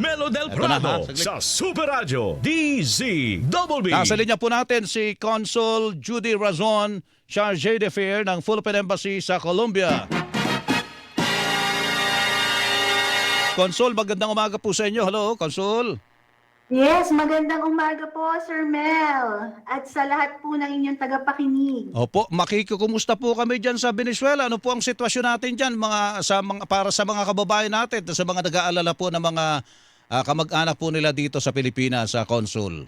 Melo del Ito na, Prado saglit. sa Super Radio DZBB. Nasa linya po natin si Consul Judy Razon, Charge d'Affaires ng Philippine Embassy sa Colombia. Consul, magandang umaga po sa inyo. Hello, Consul. Yes, magandang umaga po, Sir Mel. At sa lahat po ng inyong tagapakinig. Opo, makikikumusta po kami dyan sa Venezuela. Ano po ang sitwasyon natin dyan para sa mga kababayan natin, sa mga nag-aalala po ng mga kamag-anak po nila dito sa Pilipinas, sa Consul?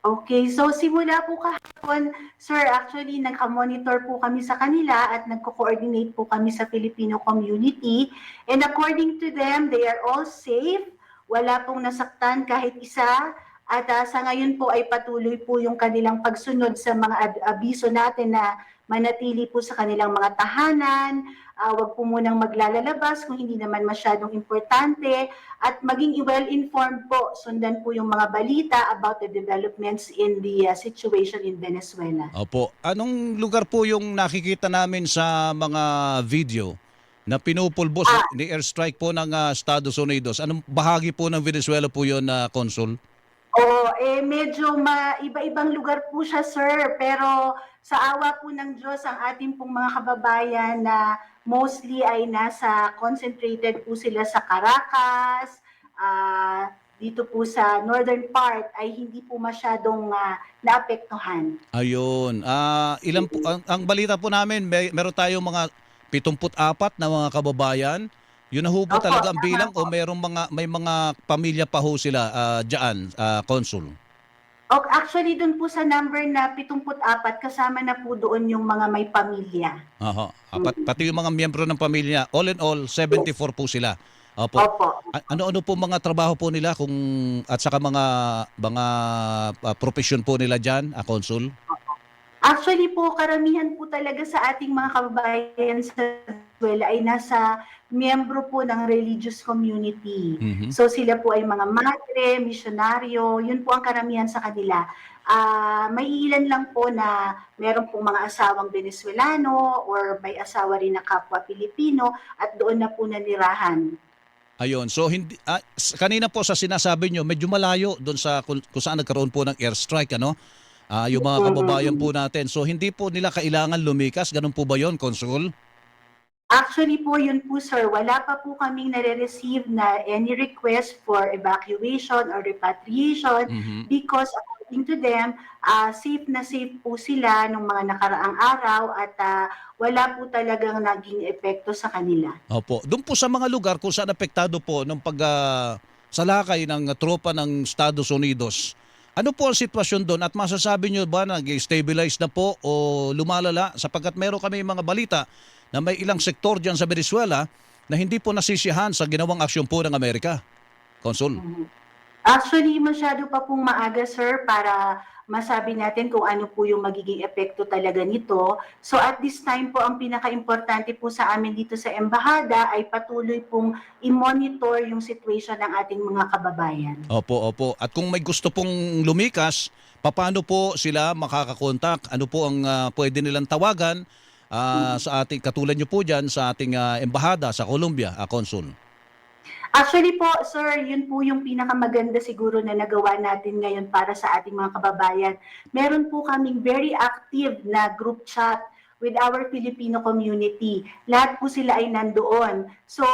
Okay, so simula po kahapon, Sir, actually nagka-monitor po kami sa kanila at nagko-coordinate po kami sa Filipino community. And according to them, they are all safe. Wala pong nasaktan kahit isa. At sa ngayon po ay patuloy po yung kanilang pagsunod sa mga abiso natin na manatili po sa kanilang mga tahanan, wag po munang maglalabas kung hindi naman masyadong importante, at maging well-informed po, sundan po yung mga balita about the developments in the situation in Venezuela. Opo, anong lugar po yung nakikita namin sa mga video na pinupulbos ni airstrike po ng Estados Unidos? Anong bahagi po ng Venezuela po yun, Consul? Medyo iba-ibang lugar po siya, sir. Pero sa awa po ng Diyos, ang ating pong mga kababayan na mostly ay concentrated po sila sa Caracas, dito po sa northern part ay hindi po masyadong naapektuhan. Ayun. Ilan po, ang balita po namin, meron tayong mga 74 na mga kababayan. Yun na ho ba Opo, talaga ang tama bilang o po. may mga pamilya pa ho sila dyan, Consul? Actually, dun po sa number na 74, kasama na po doon yung mga may pamilya. Aha. Pati yung mga miyembro ng pamilya, all in all, 74 po sila. Opo. Opo. Ano-ano po mga trabaho po nila at saka mga profesyon po nila dyan, Consul? Actually po, karamihan po talaga sa ating mga kababayan sa Venezuela ay nasa miyembro po ng religious community. Mhm. So sila po ay mga madre, misyonaryo, yun po ang karamihan sa kanila. May ilan lang po na meron pong mga asawang Venezuelano or may asawa rin na kapwa Pilipino at doon na po nanirahan. Ayun. So kanina po sa sinasabi nyo, medyo malayo doon sa kung saan nagkaroon po ng airstrike, ano? Yung mga kababayan po natin. So hindi po nila kailangan lumikas, ganun po ba 'yon, Consul? Actually po, yun po sir, wala pa po kaming nare-receive na any request for evacuation or repatriation because according to them, safe na safe po sila nung mga nakaraang araw at wala po talagang naging epekto sa kanila. Opo. Doon po sa mga lugar kung saan apektado po ng salakay ng tropa ng Estados Unidos, ano po ang sitwasyon doon at masasabi nyo ba na nag-stabilize na po o lumalala sapagkat meron kami mga balita na may ilang sektor dyan sa Venezuela na hindi po nasisiyahan sa ginawang aksyon po ng Amerika, Consul? Actually, masyado pa pong maaga sir para masabi natin kung ano po yung magiging epekto talaga nito. So at this time po, ang pinaka-importante po sa amin dito sa Embahada ay patuloy pong i-monitor yung situation ng ating mga kababayan. Opo, opo. At kung may gusto pong lumikas, paano po sila makakakontak? Ano po ang pwede nilang tawagan sa ating, katulad nyo po dyan sa ating embahada sa Colombia, Consul? Actually po, sir, yun po yung pinakamaganda siguro na nagawa natin ngayon para sa ating mga kababayan. Meron po kaming very active na group chat with our Filipino community. Lahat po sila ay nandoon. So,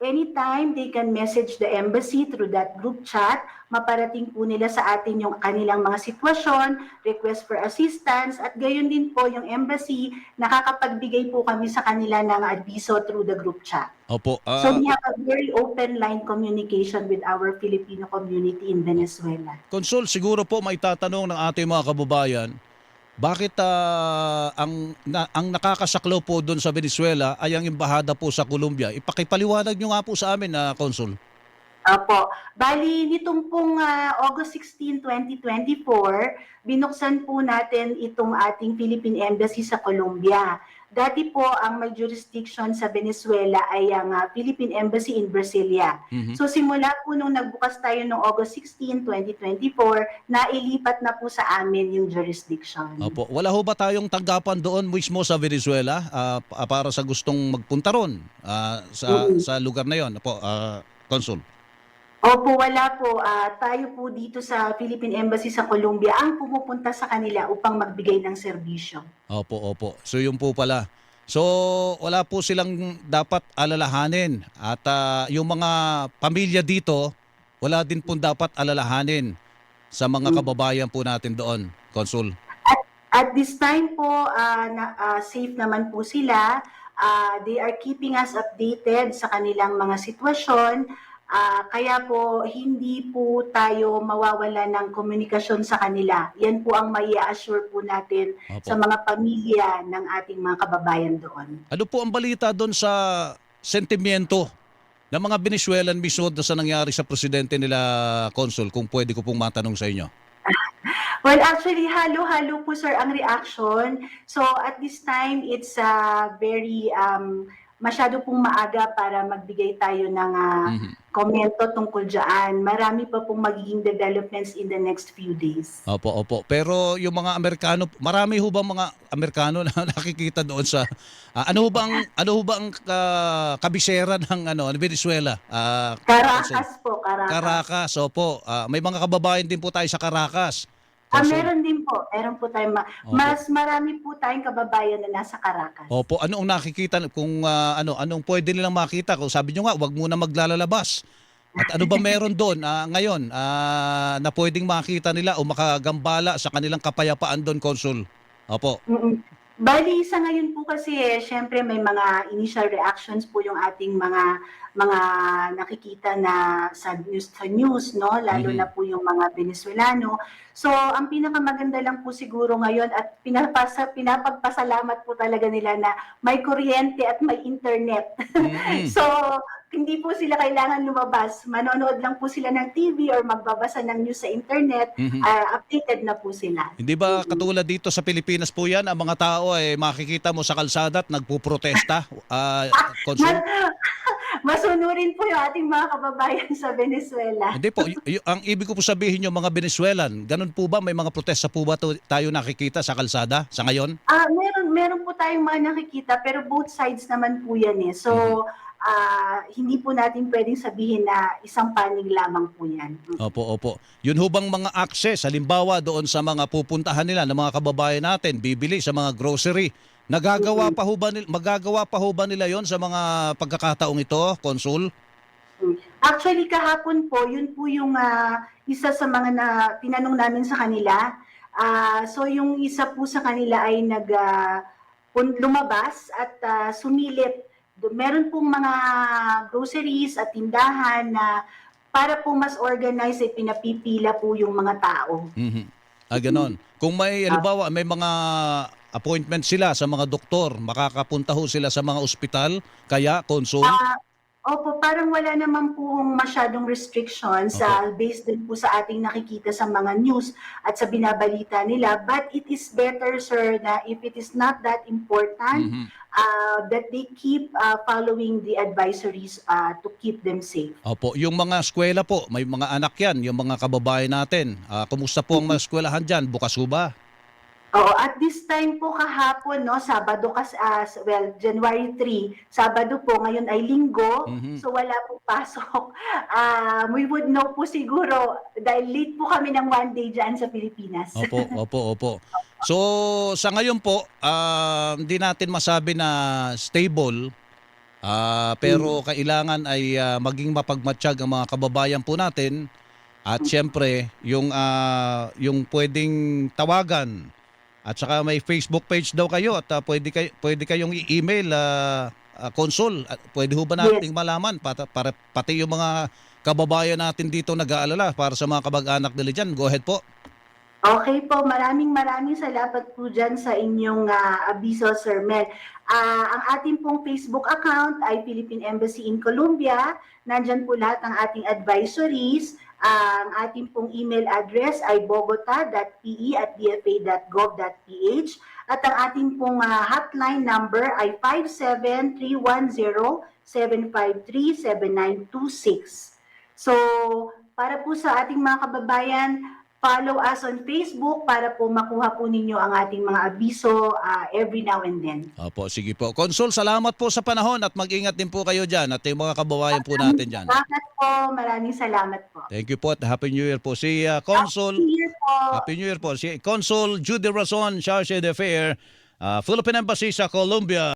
anytime they can message the embassy through that group chat, maparating po nila sa atin yung kanilang mga sitwasyon, request for assistance, at gayon din po yung embassy, nakakapagbigay po kami sa kanila ng abiso through the group chat. Opo. So we have a very open line communication with our Filipino community in Venezuela. Consul, siguro po may tatanong ng ating mga kababayan, bakit ang nakakasaklaw po doon sa Venezuela ay ang embahada po sa Colombia? Ipakipaliwanag nyo nga po sa amin, Consul. Opo. Bali, nitong pong August 16, 2024, binuksan po natin itong ating Philippine Embassy sa Colombia. Dati po, ang may jurisdiction sa Venezuela ay ang Philippine Embassy in Brasilia. So simula po nung nagbukas tayo noong August 16, 2024, nailipat na po sa amin yung jurisdiction. Opo. Wala ho ba tayong tanggapan doon mismo sa Venezuela para sa gustong magpunta ron sa lugar na yon, Consul? Opo, wala po. Tayo po dito sa Philippine Embassy sa Colombia ang pumupunta sa kanila upang magbigay ng serbisyo. Opo, opo. So yun po pala. So wala po silang dapat alalahanin at yung mga pamilya dito, wala din po dapat alalahanin sa mga kababayan po natin doon, Consul. At this time po, safe naman po sila. They are keeping us updated sa kanilang mga sitwasyon. Kaya po, hindi po tayo mawawala ng komunikasyon sa kanila. Yan po ang mai-assure po natin Opo. sa mga pamilya ng ating mga kababayan doon. Ano po ang balita doon sa sentimiento ng mga Venezuelan mismo doon sa nangyari sa presidente nila, Consul, kung pwede ko pong matanong sa inyo? Well, actually, halo-halo po, sir, ang reaction. So, at this time, it's very masyado pong maaga para magbigay tayo ng komento tungkol dyan. Marami pa pong magiging developments in the next few days. Opo, opo. Pero yung mga Amerikano, marami ho ba mga Amerikano na nakikita doon sa ano ho ba ang kabisera ng Venezuela? Caracas po, Caracas. Caracas, opo. May mga kababayan din po tayo sa Caracas. Meron din po. Meron po tayong mas marami po tayong kababayan na nasa Caracas. Opo, ano ang nakikita kung anong pwede nilang makita? Kung sabi niyo nga, wag muna maglalabas. At ano ba meron doon ngayon na pwedeng makita nila o makagambala sa kanilang kapayapaan doon, Consul? Opo. Bali, sa ngayon po kasi, syempre may mga initial reactions po yung ating mga nakikita na sa news, no? Lalo na po yung mga Venezuelano. So, ang pinakamaganda lang po siguro ngayon at pinapagpasalamat po talaga nila na may kuryente at may internet. So, hindi po sila kailangan lumabas. Manonood lang po sila ng TV or magbabasa ng news sa internet. Updated na po sila. Hindi ba katulad dito sa Pilipinas po yan, ang mga tao ay makikita mo sa kalsada at nagpuprotesta, Consul? Masunurin po yung ating mga kababayan sa Venezuela. Hindi po, ang ibig ko po sabihin yung mga Venezuelan, ganun po ba? May mga protesta po ba tayo nakikita sa kalsada sa ngayon? Meron po tayong mga nakikita pero both sides naman po yan eh. So, hindi po natin pwedeng sabihin na isang panig lamang po yan. Opo, opo. Yun ho bang mga access, halimbawa doon sa mga pupuntahan nila ng mga kababayan natin, bibili sa mga grocery, magagawa pa ho ba nila yon sa mga pagkakataong ito, Consul? Actually, kahapon po, yun po yung isa sa mga tinanong namin sa kanila. So, yung isa po sa kanila ay lumabas at sumilip. Meron pong mga groceries at tindahan na para po mas organized ay pinapipila po yung mga tao. Ganon. Kung may, halimbawa, may mga appointment sila sa mga doktor, makakapunta ho sila sa mga ospital, kaya, Consul? Opo, parang wala naman pong masyadong restrictions based din po sa ating nakikita sa mga news at sa binabalita nila. But it is better, sir, na if it is not that important, that they keep following the advisories to keep them safe. Opo, yung mga eskwela po, may mga anak yan, yung mga kababayan natin. Kumusta po ang mga eskwelahan dyan? Bukas ho ba? Oo, at this time po kahapon, no, Sabado January 3, Sabado po, ngayon ay Linggo, so wala po pasok. We would know po siguro dahil late po kami ng one day dyan sa Pilipinas. Opo. So, sa ngayon po, hindi natin masabi na stable, pero kailangan ay maging mapagmatsyag ang mga kababayan po natin at syempre, yung pwedeng tawagan. At saka may Facebook page daw kayo at pwede kayong i-email, Consul. Pwede ho ba nating malaman para pati yung mga kababayan natin dito nag-aalala para sa mga kabag-anak nila dyan? Go ahead po. Okay po, maraming salamat po dyan sa inyong abiso, Sir Mel. Ang ating pong Facebook account ay Philippine Embassy in Colombia. Nandyan po lahat ng ating advisories. Ang ating pong email address ay bogota.pe@dfa.gov.ph at ang ating pong hotline number ay 57-310-753-7926. So, para po sa ating mga kababayan, follow us on Facebook para po makuha po ninyo ang ating mga abiso every now and then. Opo, sige po. Consul, salamat po sa panahon at mag-ingat din po kayo dyan at yung mga kababayan po natin dyan. Maraming salamat po. Thank you po at Happy New Year po. Si Consul, Happy New Year po. Happy New Year po. Si Consul Judy Razon, Charge d'Affaires, Philippine Embassy sa Colombia.